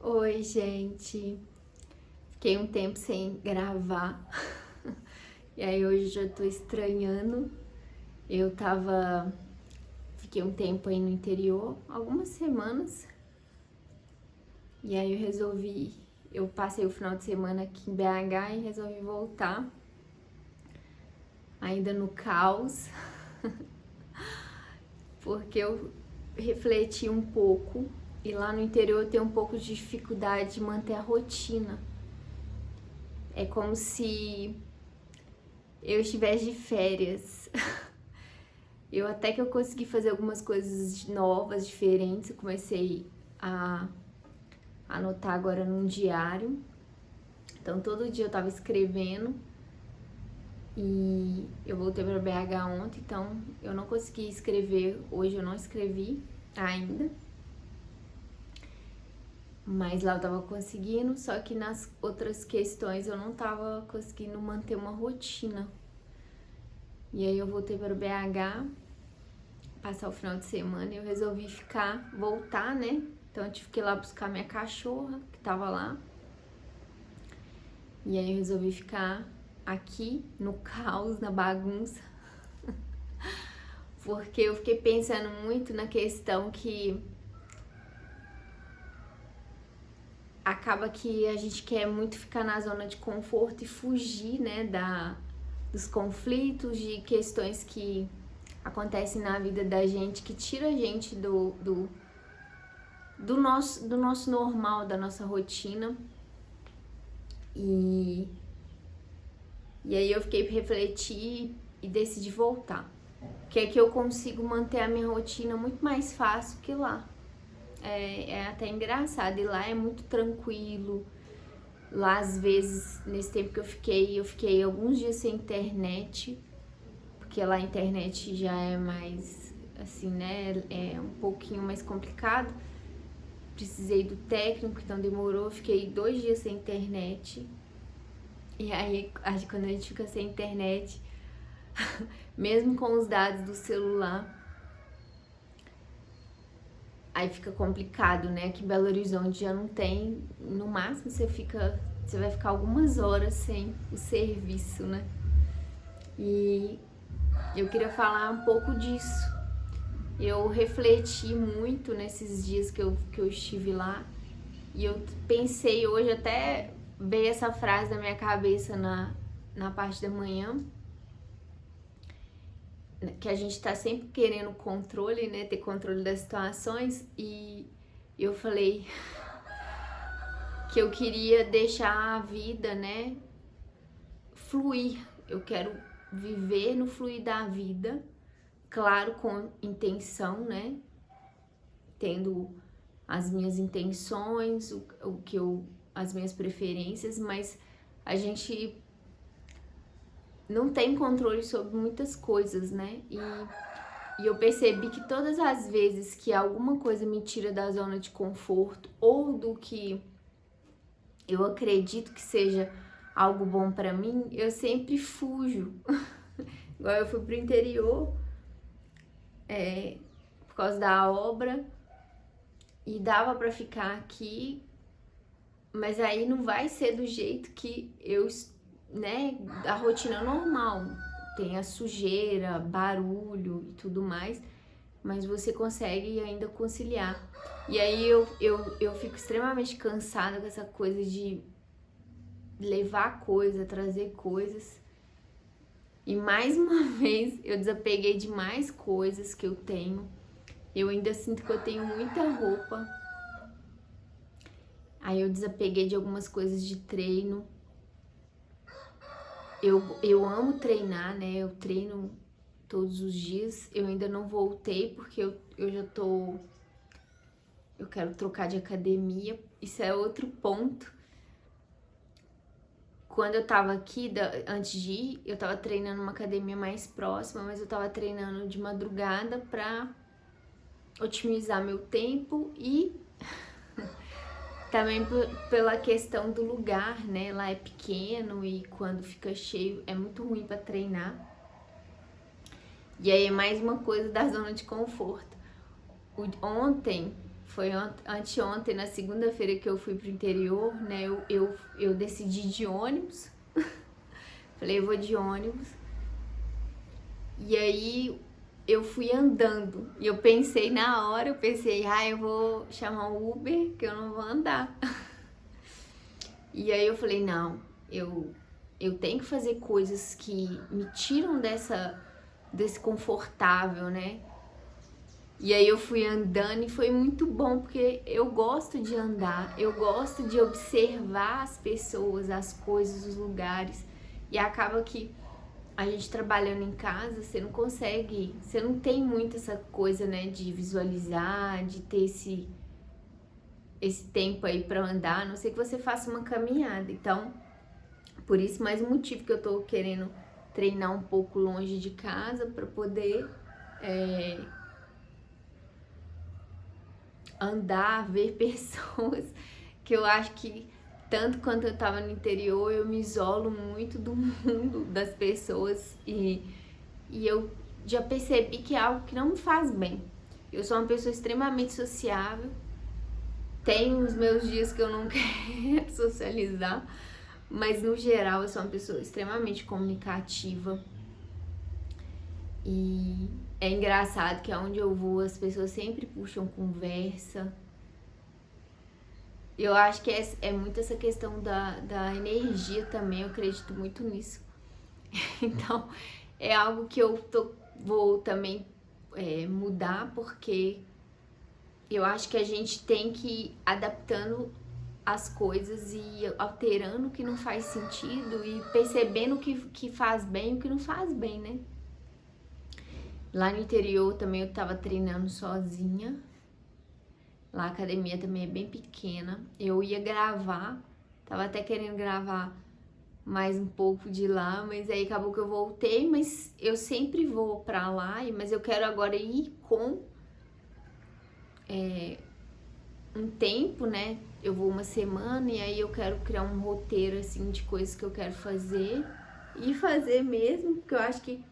Oi, gente. Fiquei um tempo sem gravar. E aí hoje já tô estranhando. Eu tava. Fiquei um tempo aí no interior, algumas semanas. E aí eu resolvi. Eu passei o final de semana aqui em BH e resolvi voltar. Ainda no caos. Porque eu refleti um pouco. E lá no interior eu tenho um pouco de dificuldade de manter a rotina. É como se eu estivesse de férias. Eu até que eu consegui fazer algumas coisas novas, diferentes. Eu comecei a anotar agora num diário. Então todo dia eu tava escrevendo. E eu voltei para BH ontem, então eu não consegui escrever. Hoje eu não escrevi ainda. Mas lá eu tava conseguindo, só que nas outras questões eu não tava conseguindo manter uma rotina. E aí eu voltei para BH passar o final de semana e eu resolvi voltar, né? Então eu tive que ir lá buscar minha cachorra, que tava lá. E aí eu resolvi ficar aqui no caos, na bagunça. Porque eu fiquei pensando muito na questão que acaba que a gente quer muito ficar na zona de conforto e fugir, né, dos conflitos, de questões que acontecem na vida da gente, que tira a gente do nosso normal, da nossa rotina. E aí eu fiquei pra refletir e decidi voltar. Que é que eu consigo manter a minha rotina muito mais fácil que lá. É até engraçado, e lá é muito tranquilo. Lá, às vezes, nesse tempo que eu fiquei alguns dias sem internet, porque lá a internet já é mais, assim, né, é um pouquinho mais complicado. Precisei do técnico, então demorou, eu fiquei 2 dias sem internet. E aí, quando a gente fica sem internet, mesmo com os dados do celular, aí fica complicado, né? Aqui em Belo Horizonte já não tem, no máximo você vai ficar algumas horas sem o serviço, né? E eu queria falar um pouco disso. Eu refleti muito nesses dias que eu estive lá e eu pensei hoje, até veio essa frase na minha cabeça na parte da manhã, que a gente tá sempre querendo controle, né? Ter controle das situações. E eu falei que eu queria deixar a vida, né, fluir. Eu quero viver no fluir da vida, claro, com intenção, né? Tendo as minhas intenções, as minhas preferências, mas a gente não tem controle sobre muitas coisas, né? E eu percebi que todas as vezes que alguma coisa me tira da zona de conforto ou do que eu acredito que seja algo bom pra mim, eu sempre fujo. Igual eu fui pro interior por causa da obra e dava pra ficar aqui, mas aí não vai ser do jeito que eu, né, a rotina normal. Tem a sujeira, barulho e tudo mais, mas você consegue ainda conciliar. E aí eu fico extremamente cansada com essa coisa de levar coisa, trazer coisas. E mais uma vez eu desapeguei de mais coisas que eu tenho. Eu ainda sinto que eu tenho muita roupa. Aí eu desapeguei de algumas coisas de treino. Eu amo treinar, né? Eu treino todos os dias. Eu ainda não voltei porque eu já tô... Eu quero trocar de academia. Isso é outro ponto. Quando eu tava aqui, antes de ir, eu tava treinando numa academia mais próxima, mas eu tava treinando de madrugada pra otimizar meu tempo e também pela questão do lugar, né? Lá é pequeno e quando fica cheio é muito ruim pra treinar. E aí é mais uma coisa da zona de conforto. Ontem foi anteontem, na segunda-feira que eu fui pro interior, né? Eu decidi de ônibus. Falei, eu vou de ônibus. E aí eu fui andando. E eu pensei na hora, eu vou chamar um Uber, que eu não vou andar. E aí eu falei, não, eu tenho que fazer coisas que me tiram desse confortável, né? E aí eu fui andando e foi muito bom, porque eu gosto de andar, eu gosto de observar as pessoas, as coisas, os lugares. E acaba que a gente trabalhando em casa, você não consegue, você não tem muito essa coisa, né, de visualizar, de ter esse tempo aí pra andar, a não ser que você faça uma caminhada. Então, por isso, mais um motivo que eu tô querendo treinar um pouco longe de casa pra poder andar, ver pessoas, que eu acho que tanto quanto eu tava no interior, eu me isolo muito do mundo, das pessoas, e eu já percebi que é algo que não me faz bem. Eu sou uma pessoa extremamente sociável, tenho os meus dias que eu não quero socializar, mas no geral eu sou uma pessoa extremamente comunicativa. E é engraçado que aonde eu vou as pessoas sempre puxam conversa. Eu acho que é muito essa questão da energia também, eu acredito muito nisso. Então é algo que vou também mudar, porque eu acho que a gente tem que ir adaptando as coisas e alterando o que não faz sentido e percebendo o que faz bem e o que não faz bem, né? Lá no interior também eu tava treinando sozinha. Lá a academia também é bem pequena. Eu ia gravar, tava até querendo gravar mais um pouco de lá, mas aí acabou que eu voltei, mas eu sempre vou pra lá, mas eu quero agora ir com um tempo, né? Eu vou uma semana e aí eu quero criar um roteiro, assim, de coisas que eu quero fazer e fazer mesmo, porque eu acho que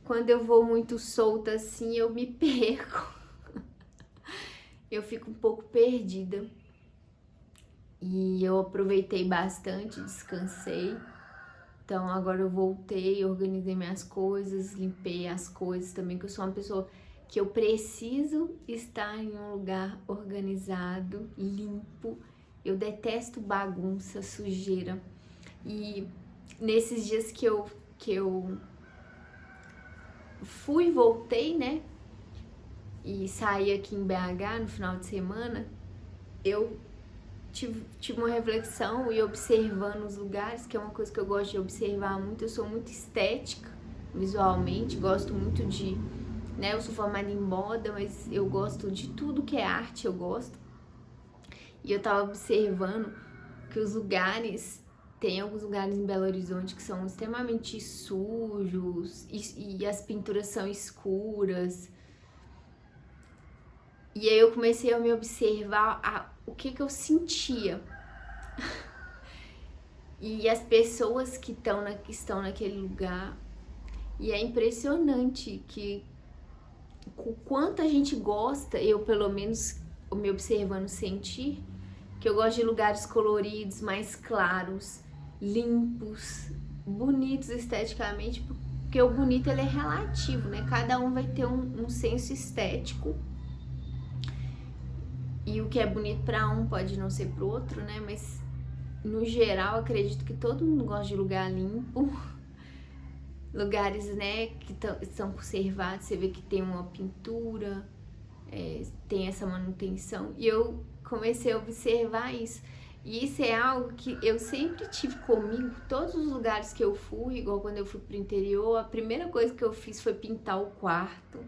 quando eu vou muito solta assim, eu me perco. Eu fico um pouco perdida. E eu aproveitei bastante, descansei. Então agora eu voltei, organizei minhas coisas, limpei as coisas também, que eu sou uma pessoa que eu preciso estar em um lugar organizado, limpo. Eu detesto bagunça, sujeira. E nesses dias que eu fui e voltei, né? E saí aqui em BH no final de semana, eu tive uma reflexão e observando os lugares, que é uma coisa que eu gosto de observar muito. Eu sou muito estética visualmente, gosto muito de, né, eu sou formada em moda, mas eu gosto de tudo que é arte, eu gosto. E eu tava observando que os lugares, tem alguns lugares em Belo Horizonte que são extremamente sujos e as pinturas são escuras. E aí eu comecei a me observar o que eu sentia. E as pessoas que estão naquele lugar. E é impressionante que o quanto a gente gosta, eu pelo menos me observando sentir, que eu gosto de lugares coloridos, mais claros, limpos, bonitos esteticamente, porque o bonito ele é relativo, né? Cada um vai ter um senso estético. E o que é bonito para um pode não ser pro outro, né? Mas no geral acredito que todo mundo gosta de lugar limpo. Lugares, né, que são conservados, você vê que tem uma pintura, tem essa manutenção. E eu comecei a observar isso. E isso é algo que eu sempre tive comigo, todos os lugares que eu fui, igual quando eu fui pro interior, a primeira coisa que eu fiz foi pintar o quarto.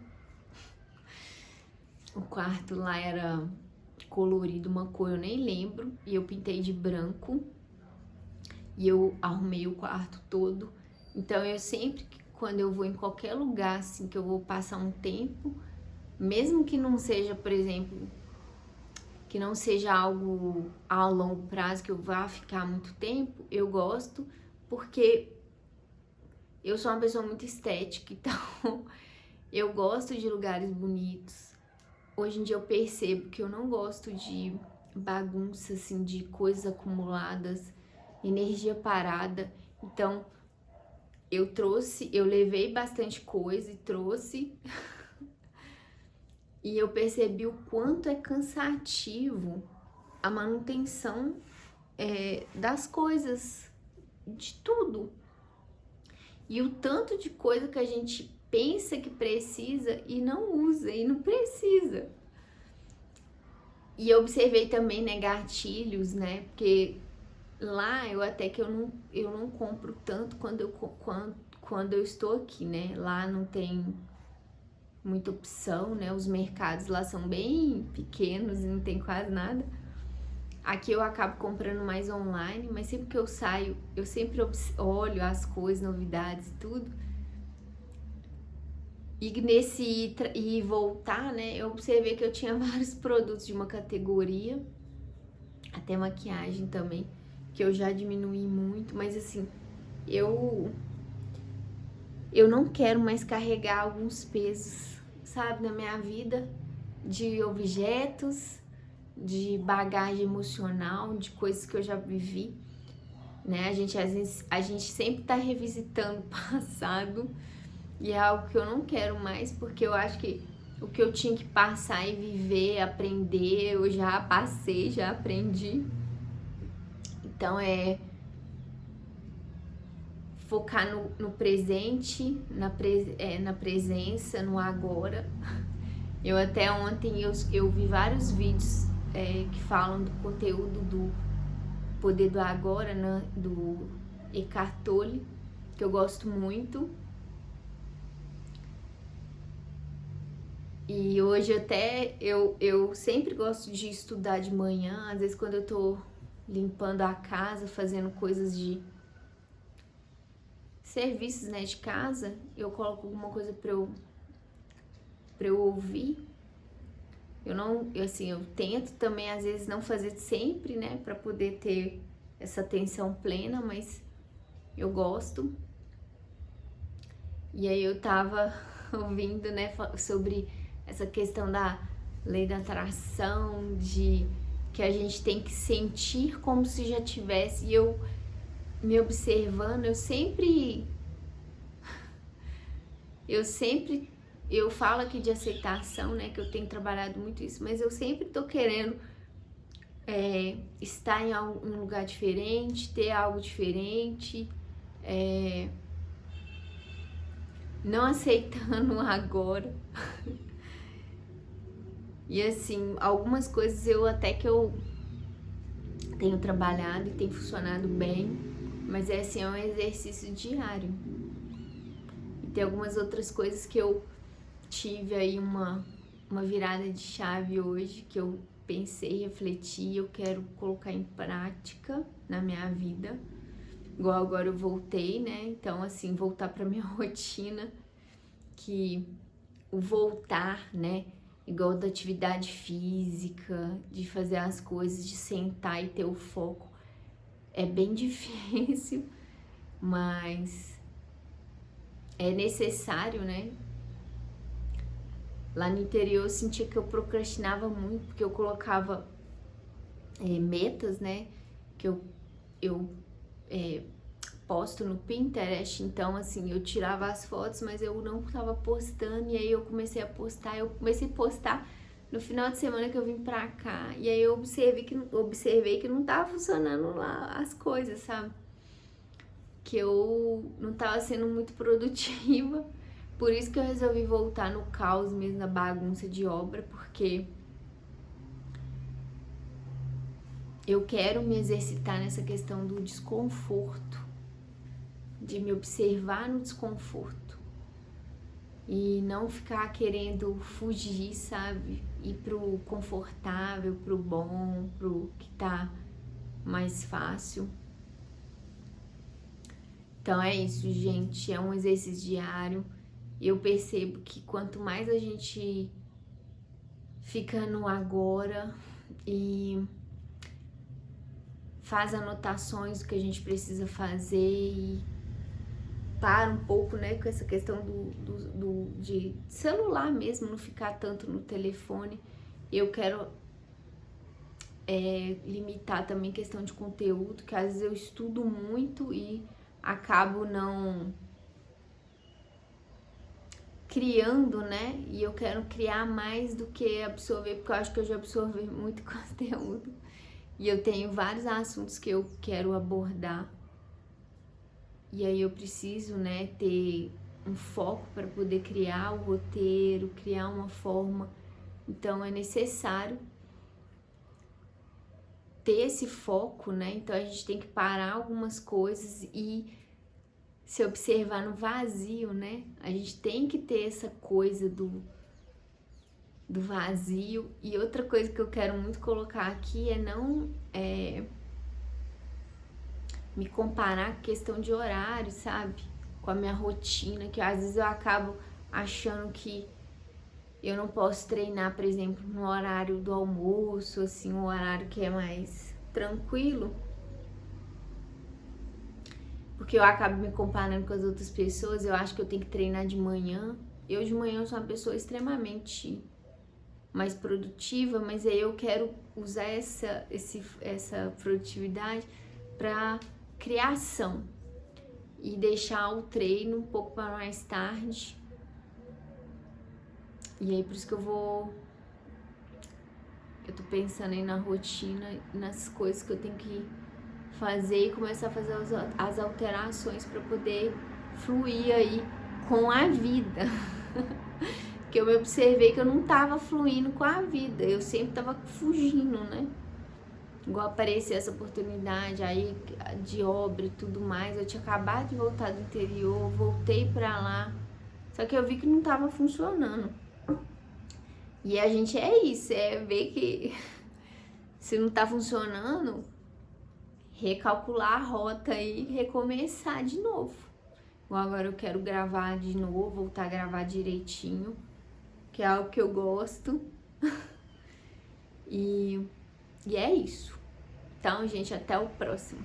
O quarto lá era colorido, uma cor eu nem lembro, e eu pintei de branco. E eu arrumei o quarto todo. Então eu sempre, quando eu vou em qualquer lugar, assim, que eu vou passar um tempo, mesmo que não seja, por exemplo, que não seja algo a longo prazo, que eu vá ficar muito tempo, eu gosto, porque eu sou uma pessoa muito estética, então eu gosto de lugares bonitos. hoje em dia eu percebo que eu não gosto de bagunça, assim, de coisas acumuladas, energia parada. Então, eu levei bastante coisa e trouxe, e eu percebi o quanto é cansativo a manutenção das coisas, de tudo. E o tanto de coisa que a gente pensa que precisa e não usa, e não precisa. E eu observei também, né, gatilhos, né, porque lá eu não compro tanto quando eu estou aqui, né, lá não tem muita opção, né, os mercados lá são bem pequenos e não tem quase nada. Aqui eu acabo comprando mais online, mas sempre que eu saio, eu sempre olho as coisas, novidades e tudo. E voltar, né, eu observei que eu tinha vários produtos de uma categoria, até maquiagem também, que eu já diminui muito, mas assim, eu não quero mais carregar alguns pesos, sabe, na minha vida, de objetos, de bagagem emocional, de coisas que eu já vivi, né? A gente sempre tá revisitando o passado e é algo que eu não quero mais, porque eu acho que o que eu tinha que passar e viver, aprender, eu já passei, já aprendi. Então focar no presente, na presença, no agora. Eu até ontem eu vi vários vídeos que falam do conteúdo do Poder do Agora, né, do Eckhart Tolle, que eu gosto muito. E hoje até eu sempre gosto de estudar de manhã, às vezes quando eu tô limpando a casa, fazendo coisas de serviços, né, de casa, eu coloco alguma coisa pra eu ouvir. Eu tento também às vezes não fazer sempre, né, pra poder ter essa atenção plena, mas eu gosto. E aí eu tava ouvindo, né, sobre essa questão da lei da atração, de que a gente tem que sentir como se já tivesse. E eu me observando, eu falo aqui de aceitação, né, que eu tenho trabalhado muito isso, mas eu sempre tô querendo estar em um lugar diferente, ter algo diferente, não aceitando agora. E assim, algumas coisas eu tenho trabalhado e tem funcionado bem, mas é um exercício diário. E tem algumas outras coisas que eu tive aí uma virada de chave hoje, que eu pensei, refleti, eu quero colocar em prática na minha vida. Igual agora eu voltei, né? Então, assim, voltar pra minha rotina, que o voltar, né? Igual da atividade física, de fazer as coisas, de sentar e ter o foco. É bem difícil, mas é necessário, né? Lá no interior eu sentia que eu procrastinava muito, porque eu colocava metas, né? Que eu posto no Pinterest, então assim, eu tirava as fotos, mas eu não tava postando, e aí eu comecei a postar no final de semana que eu vim pra cá, e aí eu observei que não tava funcionando lá as coisas, sabe? Que eu não tava sendo muito produtiva, por isso que eu resolvi voltar no caos mesmo, na bagunça de obra, porque eu quero me exercitar nessa questão do desconforto, de me observar no desconforto e não ficar querendo fugir, sabe? Ir pro confortável, pro bom, pro que tá mais fácil. Então é isso, gente, é um exercício diário. Eu percebo que quanto mais a gente fica no agora e faz anotações do que a gente precisa fazer para um pouco, né, com essa questão de celular mesmo, não ficar tanto no telefone. Eu quero limitar também questão de conteúdo, que às vezes eu estudo muito e acabo não criando, né? E eu quero criar mais do que absorver, porque eu acho que eu já absorvi muito conteúdo. E eu tenho vários assuntos que eu quero abordar. E aí eu preciso, né, ter um foco para poder criar o roteiro, criar uma forma. Então é necessário ter esse foco, né? Então a gente tem que parar algumas coisas e se observar no vazio, né? A gente tem que ter essa coisa do vazio. E outra coisa que eu quero muito colocar aqui é não me comparar com questão de horário, sabe? Com a minha rotina, que às vezes eu acabo achando que eu não posso treinar, por exemplo, no horário do almoço, assim, um horário que é mais tranquilo, porque eu acabo me comparando com as outras pessoas. Eu acho que eu tenho que treinar de manhã. Eu de manhã sou uma pessoa extremamente mais produtiva, mas aí eu quero usar essa produtividade para criação e deixar o treino um pouco para mais tarde. E aí por isso que eu tô pensando aí na rotina, nas coisas que eu tenho que fazer e começar a fazer as alterações para poder fluir aí com a vida. Porque eu me observei que eu não tava fluindo com a vida, eu sempre tava fugindo, né? Igual apareceu essa oportunidade aí de obra e tudo mais, eu tinha acabado de voltar do interior, voltei pra lá, só que eu vi que não tava funcionando. E a gente é isso, é ver que se não tá funcionando, recalcular a rota e recomeçar de novo. Igual agora eu quero gravar de novo, voltar a gravar direitinho, que é algo que eu gosto. E é isso. Então, gente, até o próximo.